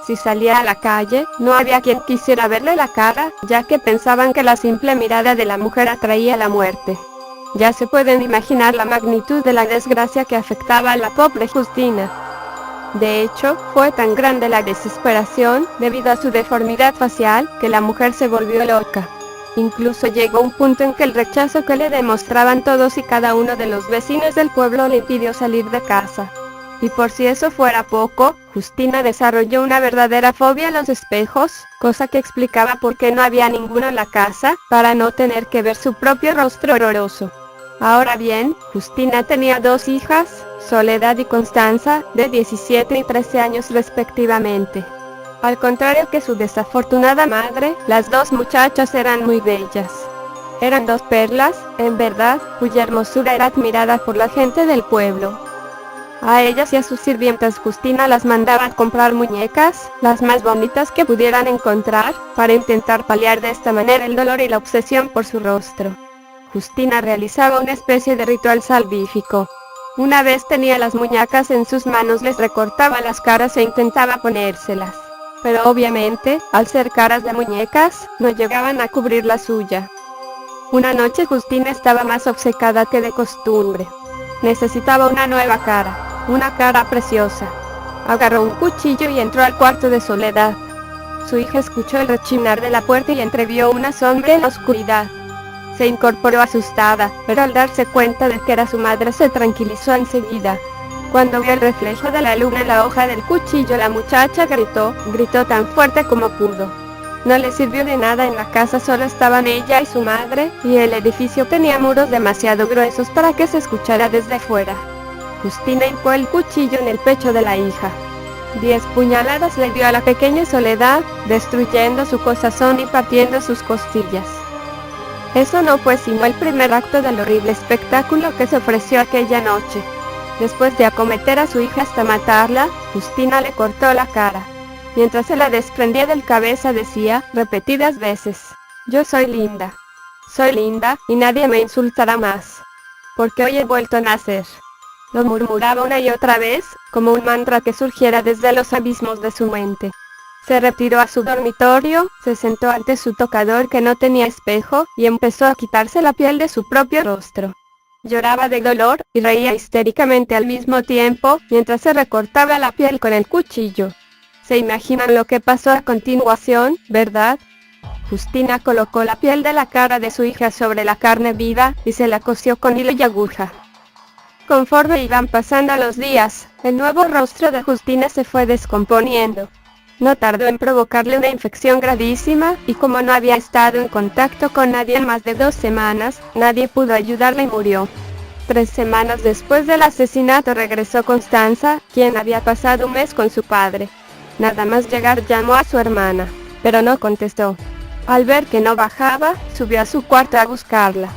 S1: Si salía a la calle, no había quien quisiera verle la cara, ya que pensaban que la simple mirada de la mujer atraía la muerte. Ya se pueden imaginar la magnitud de la desgracia que afectaba a la pobre Justina. De hecho, fue tan grande la desesperación, debido a su deformidad facial, que la mujer se volvió loca. Incluso llegó un punto en que el rechazo que le demostraban todos y cada uno de los vecinos del pueblo le impidió salir de casa. Y por si eso fuera poco, Justina desarrolló una verdadera fobia a los espejos, cosa que explicaba por qué no había ninguno en la casa, para no tener que ver su propio rostro horroroso. Ahora bien, Justina tenía 2 hijas, Soledad y Constanza, de 17 y 13 años respectivamente. Al contrario que su desafortunada madre, las 2 muchachas eran muy bellas. Eran 2 perlas, en verdad, cuya hermosura era admirada por la gente del pueblo. A ellas y a sus sirvientas Justina las mandaba a comprar muñecas, las más bonitas que pudieran encontrar, para intentar paliar de esta manera el dolor y la obsesión por su rostro. Justina realizaba una especie de ritual salvífico. Una vez tenía las muñecas en sus manos, les recortaba las caras e intentaba ponérselas. Pero obviamente, al ser caras de muñecas, no llegaban a cubrir la suya. Una noche Justina estaba más obcecada que de costumbre. Necesitaba una nueva cara, una cara preciosa. Agarró un cuchillo y entró al cuarto de Soledad. Su hija escuchó el rechinar de la puerta y entrevió una sombra en la oscuridad. Se incorporó asustada, pero al darse cuenta de que era su madre se tranquilizó enseguida. Cuando vio el reflejo de la luna en la hoja del cuchillo, la muchacha gritó tan fuerte como pudo. No le sirvió de nada, en la casa solo estaban ella y su madre, y el edificio tenía muros demasiado gruesos para que se escuchara desde fuera. Justina hincó el cuchillo en el pecho de la hija. 10 puñaladas le dio a la pequeña Soledad, destruyendo su corazón y partiendo sus costillas. Eso no fue sino el primer acto del horrible espectáculo que se ofreció aquella noche. Después de acometer a su hija hasta matarla, Justina le cortó la cara. Mientras se la desprendía del cabeza decía, repetidas veces, «Yo soy linda y nadie me insultará más, porque hoy he vuelto a nacer». Lo murmuraba una y otra vez, como un mantra que surgiera desde los abismos de su mente. Se retiró a su dormitorio, se sentó ante su tocador que no tenía espejo, y empezó a quitarse la piel de su propio rostro. Lloraba de dolor, y reía histéricamente al mismo tiempo, mientras se recortaba la piel con el cuchillo. Se imaginan lo que pasó a continuación, ¿verdad? Justina colocó la piel de la cara de su hija sobre la carne viva, y se la cosió con hilo y aguja. Conforme iban pasando los días, el nuevo rostro de Justina se fue descomponiendo. No tardó en provocarle una infección gravísima, y como no había estado en contacto con nadie en más de 2 semanas, nadie pudo ayudarla y murió. 3 semanas después del asesinato regresó Constanza, quien había pasado un mes con su padre. Nada más llegar llamó a su hermana, pero no contestó. Al ver que no bajaba, subió a su cuarto a buscarla.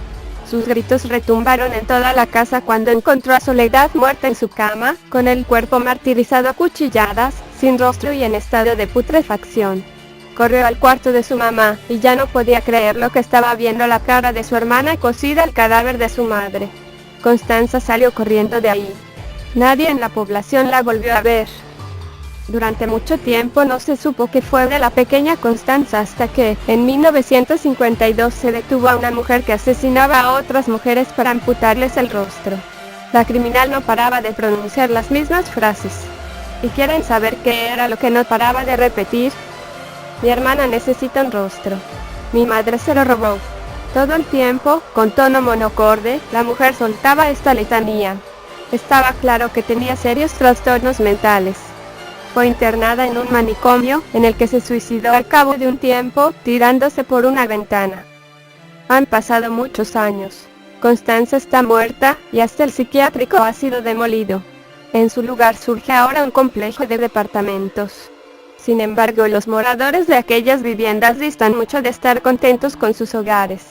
S1: Sus gritos retumbaron en toda la casa cuando encontró a Soledad muerta en su cama, con el cuerpo martirizado a cuchilladas, sin rostro y en estado de putrefacción. Corrió al cuarto de su mamá, y ya no podía creer lo que estaba viendo, la cara de su hermana cosida al cadáver de su madre. Constanza salió corriendo de ahí. Nadie en la población la volvió a ver. Durante mucho tiempo no se supo qué fue de la pequeña Constanza hasta que, en 1952, se detuvo a una mujer que asesinaba a otras mujeres para amputarles el rostro. La criminal no paraba de pronunciar las mismas frases. ¿Y quieren saber qué era lo que no paraba de repetir? Mi hermana necesita un rostro. Mi madre se lo robó. Todo el tiempo, con tono monocorde, la mujer soltaba esta letanía. Estaba claro que tenía serios trastornos mentales. Fue internada en un manicomio, en el que se suicidó al cabo de un tiempo, tirándose por una ventana. Han pasado muchos años. Constanza está muerta, y hasta el psiquiátrico ha sido demolido. En su lugar surge ahora un complejo de departamentos. Sin embargo, los moradores de aquellas viviendas distan mucho de estar contentos con sus hogares.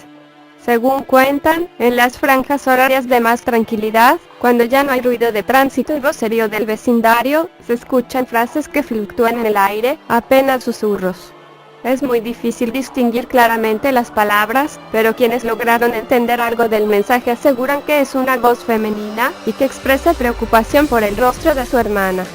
S1: Según cuentan, en las franjas horarias de más tranquilidad, cuando ya no hay ruido de tránsito y vocerío del vecindario, se escuchan frases que fluctúan en el aire, apenas susurros. Es muy difícil distinguir claramente las palabras, pero quienes lograron entender algo del mensaje aseguran que es una voz femenina, y que expresa preocupación por el rostro de su hermana.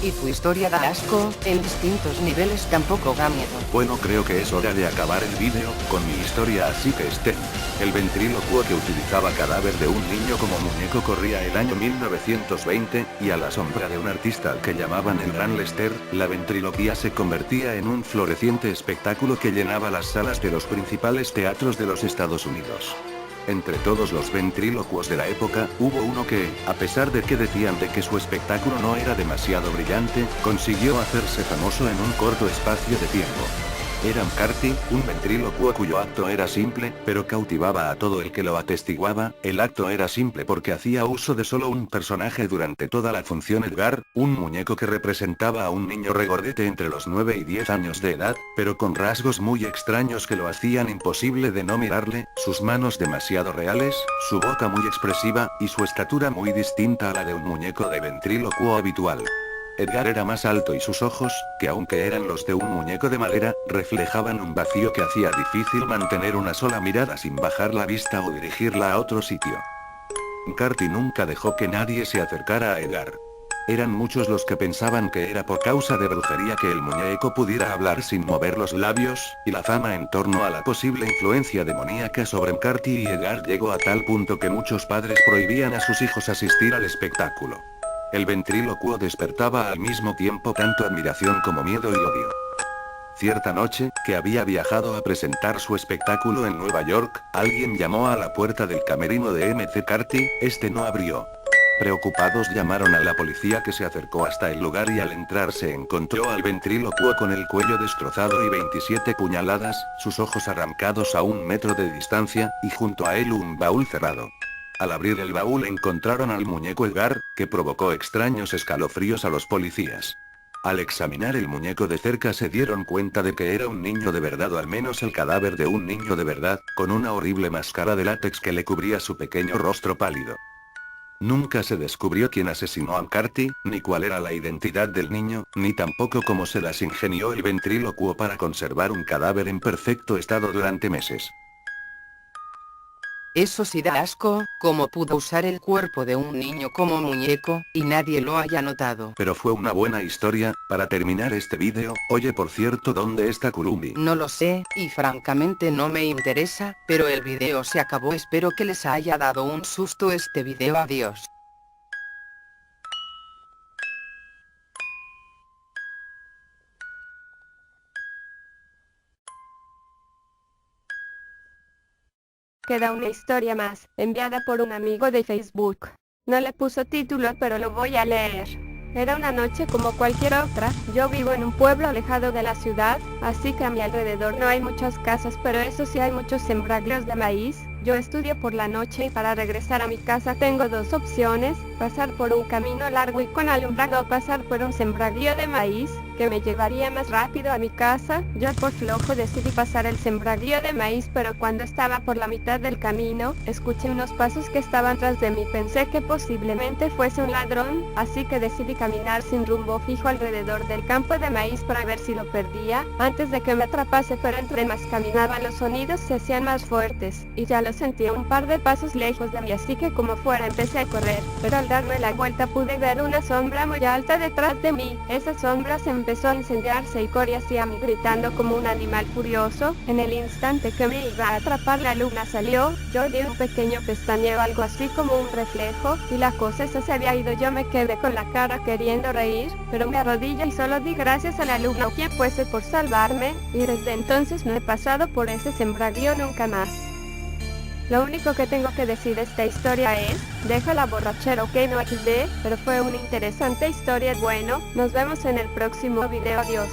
S2: Y tu historia da asco, en distintos niveles tampoco da miedo.
S3: Bueno, creo que es hora de acabar el vídeo con mi historia, así que estén. El ventrílocuo que utilizaba cadáver de un niño como muñeco corría el año 1920, y a la sombra de un artista al que llamaban el Gran Lester, la ventriloquía se convertía en un floreciente espectáculo que llenaba las salas de los principales teatros de los Estados Unidos. Entre todos los ventrílocuos de la época, hubo uno que, a pesar de que decían de que su espectáculo no era demasiado brillante, consiguió hacerse famoso en un corto espacio de tiempo. Era McCarthy, un ventrílocuo cuyo acto era simple, pero cautivaba a todo el que lo atestiguaba. El acto era simple porque hacía uso de solo un personaje durante toda la función. Edgar, un muñeco que representaba a un niño regordete entre los 9 y 10 años de edad, pero con rasgos muy extraños que lo hacían imposible de no mirarle, sus manos demasiado reales, su boca muy expresiva, y su estatura muy distinta a la de un muñeco de ventrílocuo habitual. Edgar era más alto y sus ojos, que aunque eran los de un muñeco de madera, reflejaban un vacío que hacía difícil mantener una sola mirada sin bajar la vista o dirigirla a otro sitio. McCarthy nunca dejó que nadie se acercara a Edgar. Eran muchos los que pensaban que era por causa de brujería que el muñeco pudiera hablar sin mover los labios, y la fama en torno a la posible influencia demoníaca sobre McCarthy y Edgar llegó a tal punto que muchos padres prohibían a sus hijos asistir al espectáculo. El ventrílocuo despertaba al mismo tiempo tanto admiración como miedo y odio. Cierta noche, que había viajado a presentar su espectáculo en Nueva York, alguien llamó a la puerta del camerino de McCarthy, este no abrió. Preocupados llamaron a la policía, que se acercó hasta el lugar y al entrar se encontró al ventrílocuo con el cuello destrozado y 27 puñaladas, sus ojos arrancados a 1 metro de distancia, y junto a él un baúl cerrado. Al abrir el baúl encontraron al muñeco Edgar, que provocó extraños escalofríos a los policías. Al examinar el muñeco de cerca se dieron cuenta de que era un niño de verdad, o al menos el cadáver de un niño de verdad, con una horrible máscara de látex que le cubría su pequeño rostro pálido. Nunca se descubrió quién asesinó a McCarthy, ni cuál era la identidad del niño, ni tampoco cómo se las ingenió el ventrílocuo para conservar un cadáver en perfecto estado durante meses.
S2: Eso sí da asco, cómo pudo usar el cuerpo de un niño como muñeco, y nadie lo haya notado.
S3: Pero fue una buena historia. Para terminar este vídeo, oye, por cierto, ¿dónde está Kurumi?
S2: No lo sé, y francamente no me interesa, pero el video se acabó. Espero que les haya dado un susto este video. Adiós.
S1: Queda una historia más, enviada por un amigo de Facebook. No le puso título, pero lo voy a leer. Era una noche como cualquier otra. Yo vivo en un pueblo alejado de la ciudad, así que a mi alrededor no hay muchas casas, pero eso sí hay muchos sembradíos de maíz. Yo estudio por la noche y para regresar a mi casa tengo 2 opciones: pasar por un camino largo y con alumbrado, o pasar por un sembradío de maíz, que me llevaría más rápido a mi casa. Yo por flojo decidí pasar el sembradío de maíz, pero cuando estaba por la mitad del camino, escuché unos pasos que estaban tras de mí. Pensé que posiblemente fuese un ladrón, así que decidí caminar sin rumbo fijo alrededor del campo de maíz para ver si lo perdía, antes de que me atrapase, pero entre más caminaba los sonidos se hacían más fuertes, y ya lo sentía un par de pasos lejos de mí, así que como fuera empecé a correr, pero al darme la vuelta pude ver una sombra muy alta detrás de mí. Esa sombra se empezó a incendiarse y corría hacia mí gritando como un animal furioso. En el instante que me iba a atrapar, la luna salió. Yo di un pequeño pestañeo, algo así como un reflejo, y la cosa esa se había ido. Yo me quedé con la cara queriendo reír, pero me arrodillé y solo di gracias a la luna o quien fuese por salvarme, y desde entonces no he pasado por ese sembradío nunca más. Lo único que tengo que decir de esta historia es: deja la borrachera, ok, no XD, pero fue una interesante historia. Bueno, nos vemos en el próximo video. Adiós.